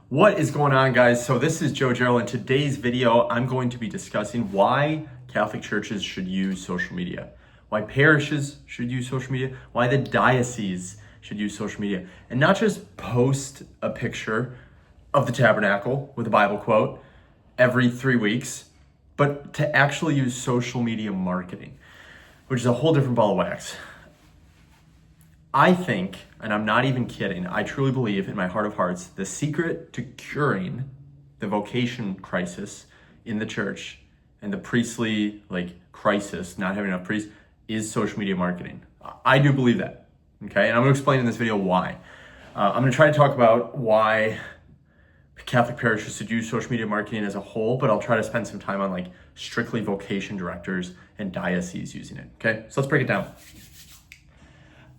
What is going on, guys? So this is Joe Gerald. In today's video, I'm going to be discussing why Catholic churches should use social media, why parishes should use social media, why the diocese should use social media, and not just post a picture of the tabernacle with a Bible quote every 3 weeks, but to actually use social media marketing, which is a whole different ball of wax. I think, and I'm not even kidding, I truly believe in my heart of hearts, the secret to curing the vocation crisis in the church and the priestly crisis, not having enough priests, is social media marketing. I do believe that, okay? And I'm gonna explain in this video why. I'm gonna try to talk about why Catholic parishes should use social media marketing as a whole, but I'll try to spend some time on strictly vocation directors and dioceses using it, okay? So let's break it down.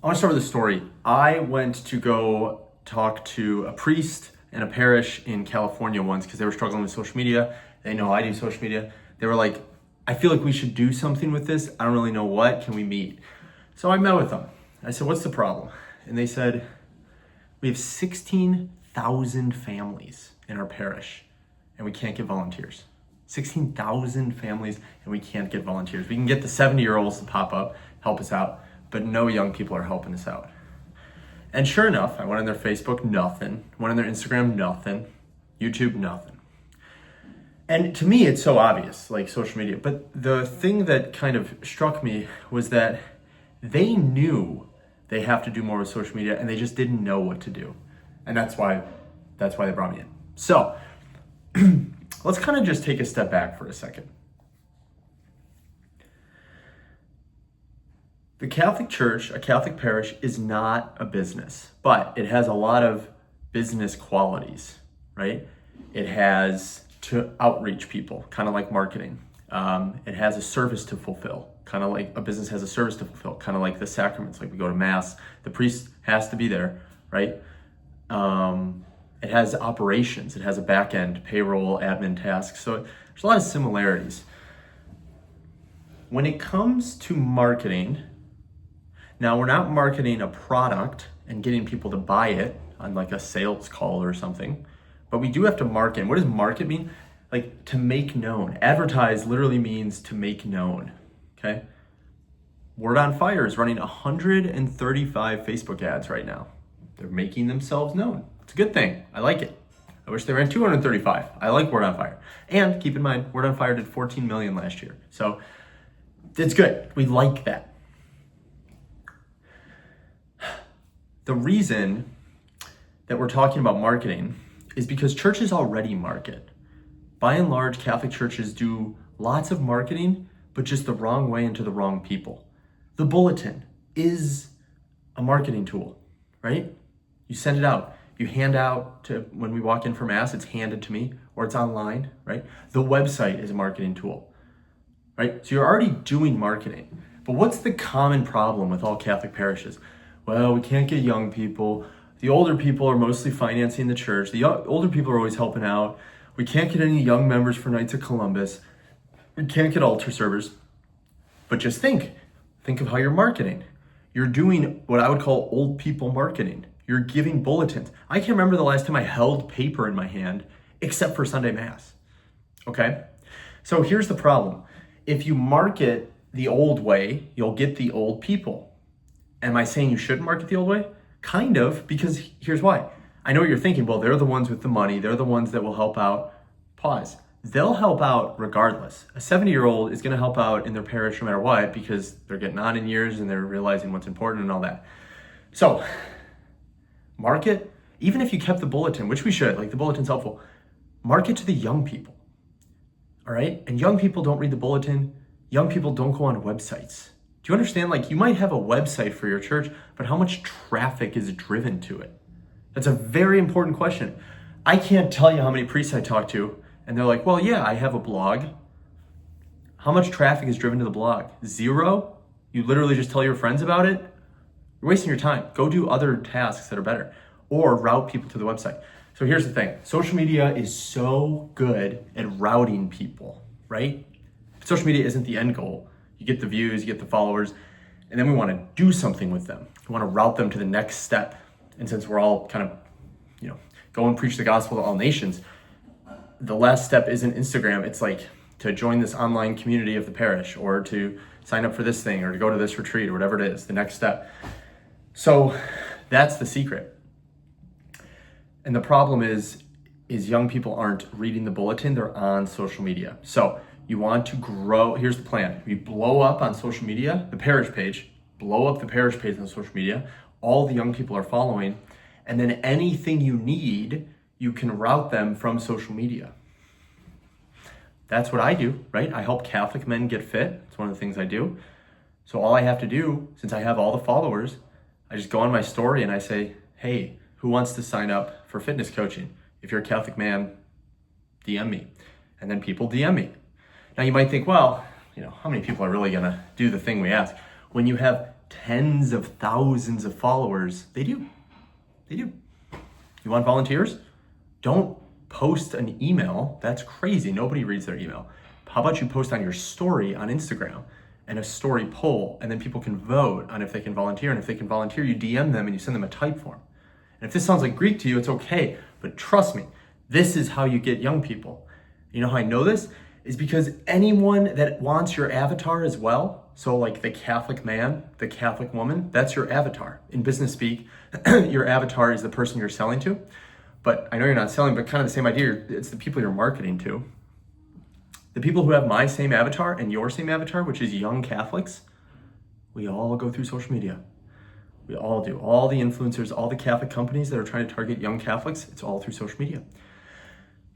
I want to start with a story. I went to go talk to a priest and a parish in California once because they were struggling with social media. They know I do social media. They were like, I feel like we should do something with this. I don't really know what. Can we meet? So I met with them. I said, what's the problem? And they said, we have 16,000 families in our parish and we can't get volunteers. 16,000 families and we can't get volunteers. We can get the 70-year-olds to pop up, help us out, but no young people are helping us out. And sure enough, I went on their Facebook, nothing. Went on their Instagram, nothing. YouTube, nothing. And to me, it's so obvious, social media. But the thing that kind of struck me was that they knew they have to do more with social media and they just didn't know what to do. And that's why they brought me in. So let's kind of just take a step back for a second. The Catholic Church, a Catholic parish, is not a business, but it has a lot of business qualities, right? It has to outreach people, kind of like marketing. It has a service to fulfill, kind of like a business has a service to fulfill, kind of like the sacraments, like we go to Mass, the priest has to be there, right? It has operations, it has a back end, payroll, admin tasks. So there's a lot of similarities. When it comes to marketing, now, we're not marketing a product and getting people to buy it on a sales call or something, but we do have to market. What does market mean? To make known. Advertise literally means to make known, okay? Word on Fire is running 135 Facebook ads right now. They're making themselves known. It's a good thing. I like it. I wish they ran 235. I like Word on Fire. And keep in mind, Word on Fire did 14 million last year. So it's good. We like that. The reason that we're talking about marketing is because churches already market. By and large, Catholic churches do lots of marketing, but just the wrong way and to the wrong people. The bulletin is a marketing tool, right? You send it out. You hand out to, when we walk in for Mass, it's handed to me, or it's online, right? The website is a marketing tool, right? So you're already doing marketing. But what's the common problem with all Catholic parishes? Well, we can't get young people. The older people are mostly financing the church. The older people are always helping out. We can't get any young members for Knights of Columbus. We can't get altar servers. But just think of how you're marketing. You're doing what I would call old people marketing. You're giving bulletins. I can't remember the last time I held paper in my hand, except for Sunday Mass, okay? So here's the problem. If you market the old way, you'll get the old people. Am I saying you shouldn't market the old way? Kind of, because here's why. I know what you're thinking, well, they're the ones with the money. They're the ones that will help out. Pause. They'll help out regardless. A 70-year-old is gonna help out in their parish no matter what because they're getting on in years and they're realizing what's important and all that. So, market, even if you kept the bulletin, which we should, the bulletin's helpful, market to the young people, all right? And young people don't read the bulletin. Young people don't go on websites. Do you understand? You might have a website for your church, but how much traffic is driven to it? That's a very important question. I can't tell you how many priests I talk to, and they're like, well, yeah, I have a blog. How much traffic is driven to the blog? 0? You literally just tell your friends about it? You're wasting your time. Go do other tasks that are better, or route people to the website. So here's the thing. Social media is so good at routing people, right? Social media isn't the end goal. You get the views, you get the followers, and then we want to do something with them. We want to route them to the next step. And since we're all kind of, go and preach the gospel to all nations. The last step isn't Instagram. It's like to join this online community of the parish, or to sign up for this thing, or to go to this retreat, or whatever it is, the next step. So that's the secret. And the problem is young people aren't reading the bulletin, they're on social media. So you want to grow, here's the plan. You blow up on social media, the parish page, blow up the parish page on social media, all the young people are following, and then anything you need, you can route them from social media. That's what I do, right? I help Catholic men get fit. It's one of the things I do. So all I have to do, since I have all the followers, I just go on my story and I say, hey, who wants to sign up for fitness coaching? If you're a Catholic man, DM me. And then people DM me. Now you might think, well, how many people are really gonna do the thing we ask? When you have tens of thousands of followers, they do. You want volunteers? Don't post an email. That's crazy. Nobody reads their email. How about you post on your story on Instagram and a story poll, and then people can vote on if they can volunteer. And if they can volunteer, you DM them and you send them a type form. And if this sounds like Greek to you, it's okay. But trust me, this is how you get young people. You know how I know this? Is because anyone that wants your avatar as well, so like the Catholic man, the Catholic woman, that's your avatar. In business speak, your avatar is the person you're selling to. But I know you're not selling, but kind of the same idea. It's the people you're marketing to. The people who have my same avatar and your same avatar, which is young Catholics, we all go through social media. We all do. All the influencers, all the Catholic companies that are trying to target young Catholics, it's all through social media.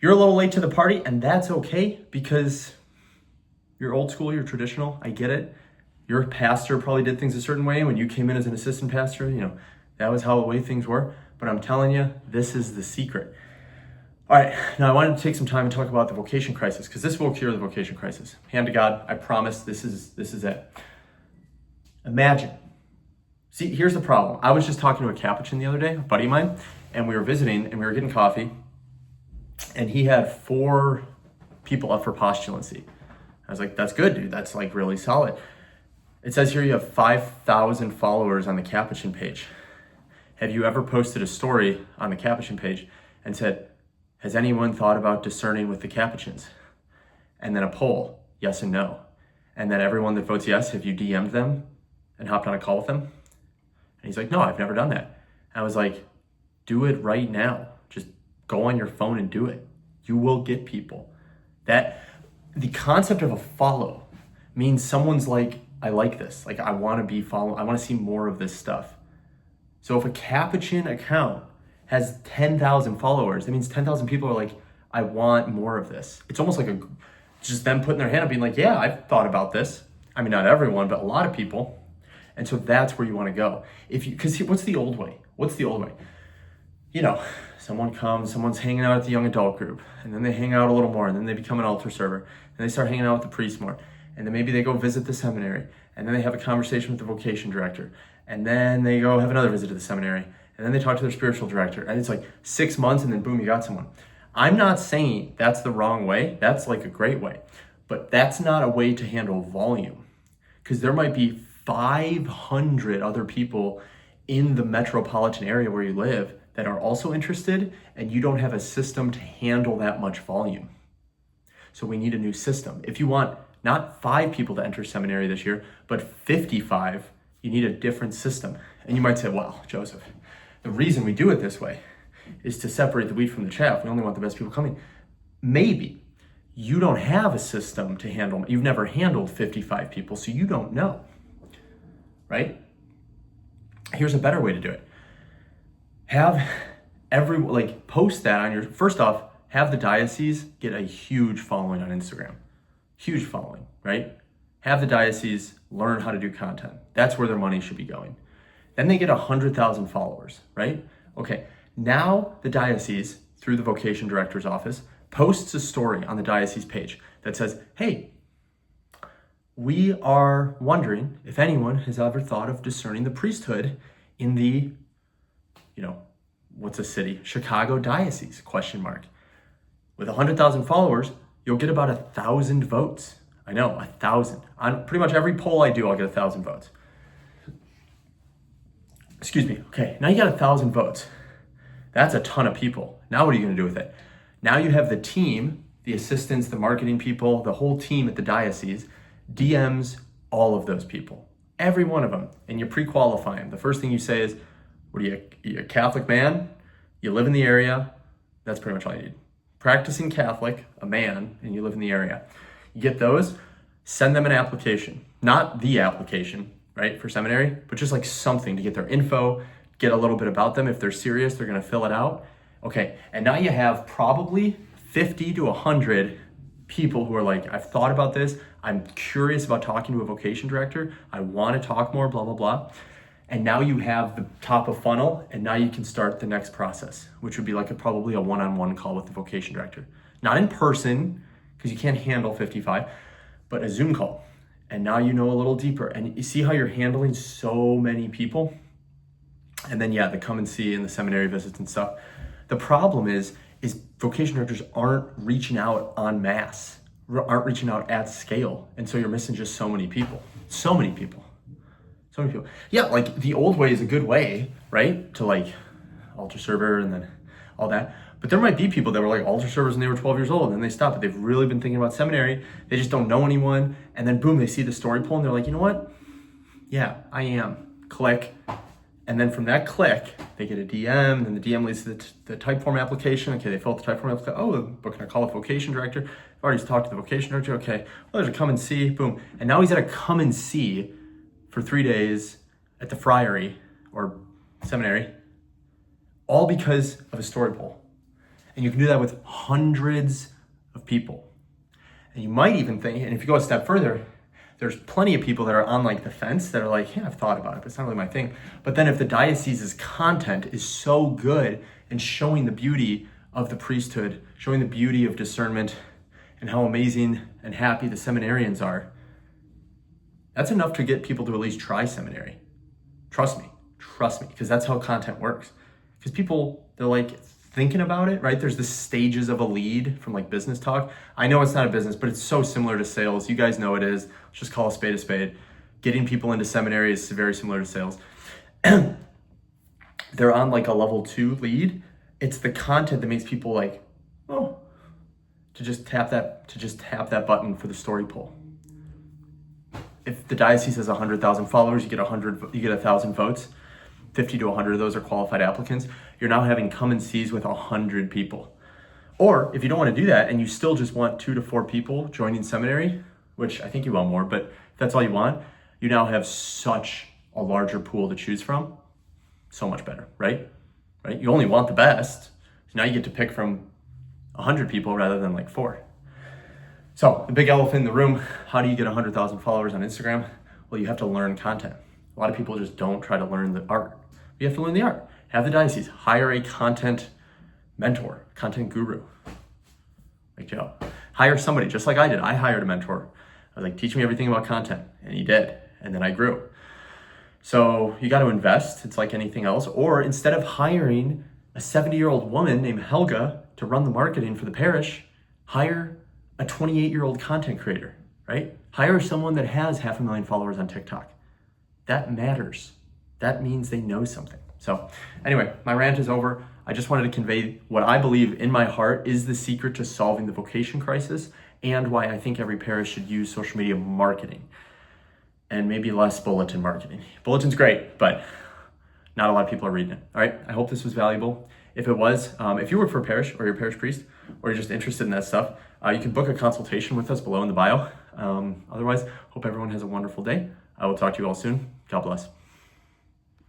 You're a little late to the party, and that's okay, because you're old school, you're traditional, I get it. Your pastor probably did things a certain way when you came in as an assistant pastor, that was how the way things were. But I'm telling you, this is the secret. All right, now I wanted to take some time and talk about the vocation crisis, because this will cure the vocation crisis. Hand to God, I promise this is it. Imagine. See, here's the problem. I was just talking to a Capuchin the other day, a buddy of mine, and we were visiting and we were getting coffee, and he had 4 people up for postulancy. I was like, that's good, dude. That's like really solid. It says here you have 5,000 followers on the Capuchin page. Have you ever posted a story on the Capuchin page and said, has anyone thought about discerning with the Capuchins? And then a poll, yes and no. And then everyone that votes yes, have you DM'd them and hopped on a call with them? And he's like, no, I've never done that. I was like, do it right now. Just go on your phone and do it. You will get people. That the concept of a follow means someone's like, I like this. Like, I want to be following. I want to see more of this stuff. So if a Capuchin account has 10,000 followers, that means 10,000 people are like, I want more of this. It's almost like just them putting their hand up being like, yeah, I've thought about this. I mean, not everyone, but a lot of people. And so that's where you want to go. Because what's the old way? Someone comes, someone's hanging out at the young adult group, and then they hang out a little more, and then they become an altar server, and they start hanging out with the priest more, and then maybe they go visit the seminary, and then they have a conversation with the vocation director, and then they go have another visit to the seminary, and then they talk to their spiritual director, and it's like 6 months, and then boom, you got someone. I'm not saying that's the wrong way. That's like a great way, but that's not a way to handle volume, because there might be 500 other people in the metropolitan area where you live that are also interested, and you don't have a system to handle that much volume. So we need a new system. If you want not 5 people to enter seminary this year, but 55, you need a different system. And you might say, well, Joseph, the reason we do it this way is to separate the wheat from the chaff. We only want the best people coming. Maybe. You don't have a system to handle. You've never handled 55 people, so you don't know, right? Here's a better way to do it. Post that on first off, have the diocese get a huge following on Instagram. Huge following, right? Have the diocese learn how to do content. That's where their money should be going. Then they get 100,000 followers, right? Okay, now the diocese, through the vocation director's office, posts a story on the diocese page that says, hey, we are wondering if anyone has ever thought of discerning the priesthood in the, what's a city? Chicago diocese, ? With 100,000 followers, you'll get about 1,000 votes. I know, 1,000. On pretty much every poll I do, I'll get 1,000 votes. Excuse me. Okay, now you got 1,000 votes. That's a ton of people. Now what are you going to do with it? Now you have the team, the assistants, the marketing people, the whole team at the diocese, DMs all of those people, every one of them, and you pre-qualify them. The first thing you say is, what are you a Catholic man? You live in the area? That's pretty much all you need. Practicing Catholic, a man, and you live in the area. You get those, send them an application. Not the application, right, for seminary, but just like something to get their info, get a little bit about them. If they're serious, they're gonna fill it out. Okay, and now you have probably 50 to 100 people who are like, I've thought about this, I'm curious about talking to a vocation director, I wanna talk more, blah, blah, blah. And now you have the top of funnel, and now you can start the next process, which would be like probably a one-on-one call with the vocation director. Not in person, because you can't handle 55, but a Zoom call. And now you know a little deeper. And you see how you're handling so many people? And then, yeah, the come and see and the seminary visits and stuff. The problem is vocation directors aren't reaching out en masse, aren't reaching out at scale. And so you're missing just so many people. So many people. Yeah, like the old way is a good way, right? To like altar server and then all that. But there might be people that were like altar servers when they were 12 years old and then they stopped, but they've really been thinking about seminary. They just don't know anyone. And then boom, they see the story poll and they're like, you know what? Yeah, I am. Click. And then from that click, they get a DM, and the DM leads to the type form application. Okay, they fill out the type form application. Oh, booking a call with vocation director. I've already talked to the vocation director. Okay, well, there's a come and see, boom. And now he's at a come and see for 3 days at the friary or seminary, all because of a story poll. And you can do that with hundreds of people. And you might even think, and if you go a step further, there's plenty of people that are on like the fence that are like, yeah, I've thought about it, but it's not really my thing. But then if the diocese's content is so good and showing the beauty of the priesthood, showing the beauty of discernment and how amazing and happy the seminarians are, that's enough to get people to at least try seminary. Trust me, because that's how content works. Because people, they're like thinking about it, right? There's the stages of a lead from like business talk. I know it's not a business, but it's so similar to sales. You guys know it is. Let's just call a spade a spade. Getting people into seminary is very similar to sales. They're on like a level 2 lead. It's the content that makes people like, oh, to just tap that button for the story poll. If the diocese has 100,000 followers, you get 1,000 votes. 50 to 100 of those are qualified applicants. You're now having come and sees with 100 people. Or if you don't want to do that and you still just want 2 to 4 people joining seminary, which I think you want more, but if that's all you want, you now have such a larger pool to choose from. So much better, right? You only want the best. So now you get to pick from 100 people rather than like 4. So the big elephant in the room, how do you get 100,000 followers on Instagram? Well, you have to learn content. A lot of people just don't try to learn the art. You have to learn the art. Have the diocese hire a content mentor, content guru, like Joe. Hire somebody, just like I did. I hired a mentor. I was like, teach me everything about content. And he did. And then I grew. So you got to invest. It's like anything else. Or instead of hiring a 70-year-old woman named Helga to run the marketing for the parish, hire a 28-year-old content creator, right? Hire someone that has 500,000 followers on TikTok. That matters. That means they know something. So anyway, my rant is over. I just wanted to convey what I believe in my heart is the secret to solving the vocation crisis and why I think every parish should use social media marketing and maybe less bulletin marketing. Bulletin's great, but not a lot of people are reading it. All right, I hope this was valuable. If it was, if you work for a parish or you're a parish priest or you're just interested in that stuff, you can book a consultation with us below in the bio. Otherwise, hope everyone has a wonderful day. I will talk to you all soon. God bless.